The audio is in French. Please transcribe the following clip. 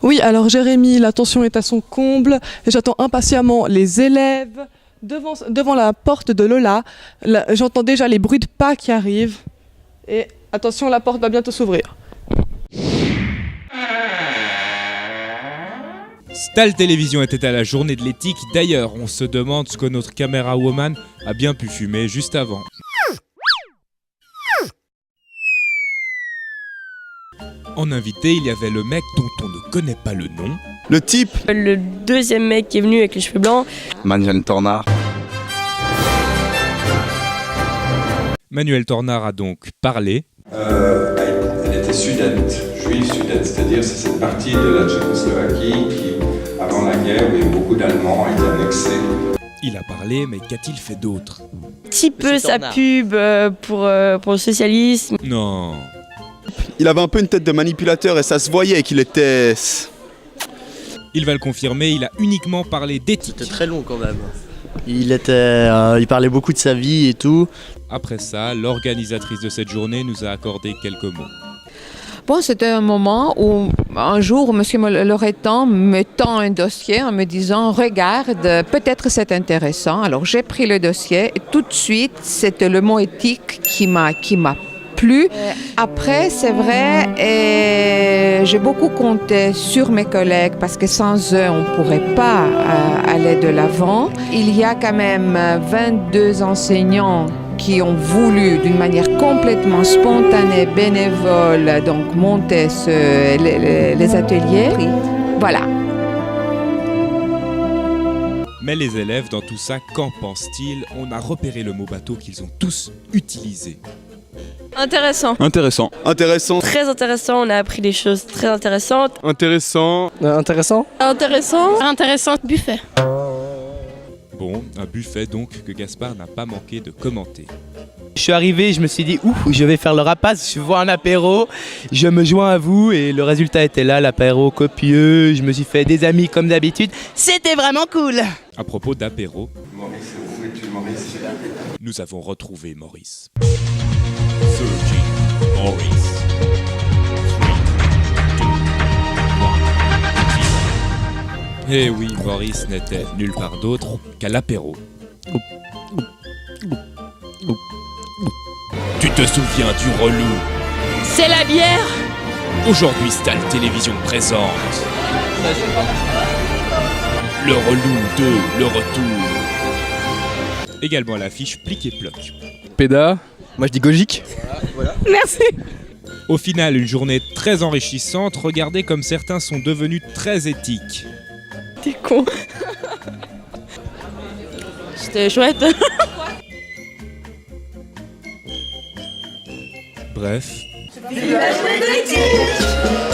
Oui, alors Jérémy, la tension est à son comble et j'attends impatiemment les élèves devant la porte de Lola. Là, j'entends déjà les bruits de pas qui arrivent et attention, la porte va bientôt s'ouvrir. Stal Télévision était à la journée de l'éthique. D'ailleurs, on se demande ce que notre caméra woman a bien pu fumer juste avant. En invité, il y avait le mec dont on ne connaît pas le nom. Le type. Le deuxième mec qui est venu avec les cheveux blancs. Manuel Tornard. Manuel Tornard a donc parlé. Elle était sudète, juive sudète, c'est-à-dire c'est cette partie de la Tchécoslovaquie qui, avant la guerre, où il y a eu beaucoup d'Allemands, a été annexée. Il a parlé, mais qu'a-t-il fait d'autre? Petit peu sa pub pour le socialisme. Non. Il avait un peu une tête de manipulateur et ça se voyait qu'il était... Il va le confirmer, il a uniquement parlé d'éthique. C'était très long quand même. Il parlait beaucoup de sa vie et tout. Après ça, l'organisatrice de cette journée nous a accordé quelques mots. Bon, c'était un moment où, un jour, M. Loretan me tend un dossier en me disant « Regarde, peut-être c'est intéressant ». Alors, j'ai pris le dossier et tout de suite, c'était le mot éthique qui m'a plu. Après, c'est vrai, et j'ai beaucoup compté sur mes collègues parce que sans eux, on ne pourrait pas aller de l'avant. Il y a quand même 22 enseignants qui ont voulu, d'une manière complètement spontanée, bénévole, donc monter les ateliers. Voilà. Mais les élèves, dans tout ça, qu'en pensent-ils? On a repéré le mot bateau qu'ils ont tous utilisé. Intéressant. Intéressant. Intéressant. Très intéressant, on a appris des choses très intéressantes. Intéressant. Intéressant. Intéressant. Intéressant. Buffet. Bon, un buffet donc que Gaspard n'a pas manqué de commenter. Je suis arrivé, je me suis dit, je vais faire le rapace, je vois un apéro, je me joins à vous et le résultat était là, l'apéro copieux, je me suis fait des amis comme d'habitude. C'était vraiment cool. À propos d'apéro, Maurice, où es-tu, Maurice? nous avons retrouvé Maurice. Searching Maurice. 3, 2, 1. Eh oui, Maurice n'était nulle part d'autre qu'à l'apéro. Tu te souviens du relou? C'est la bière. Aujourd'hui, Stal Télévision présente le relou 2, le retour. Également à l'affiche Plic et Ploc. Péda. Moi je dis Gogique. Voilà. Merci. Au final, une journée très enrichissante. Regardez comme certains sont devenus très éthiques. T'es con. C'était chouette. Bref. Vive la journée de l'éthique!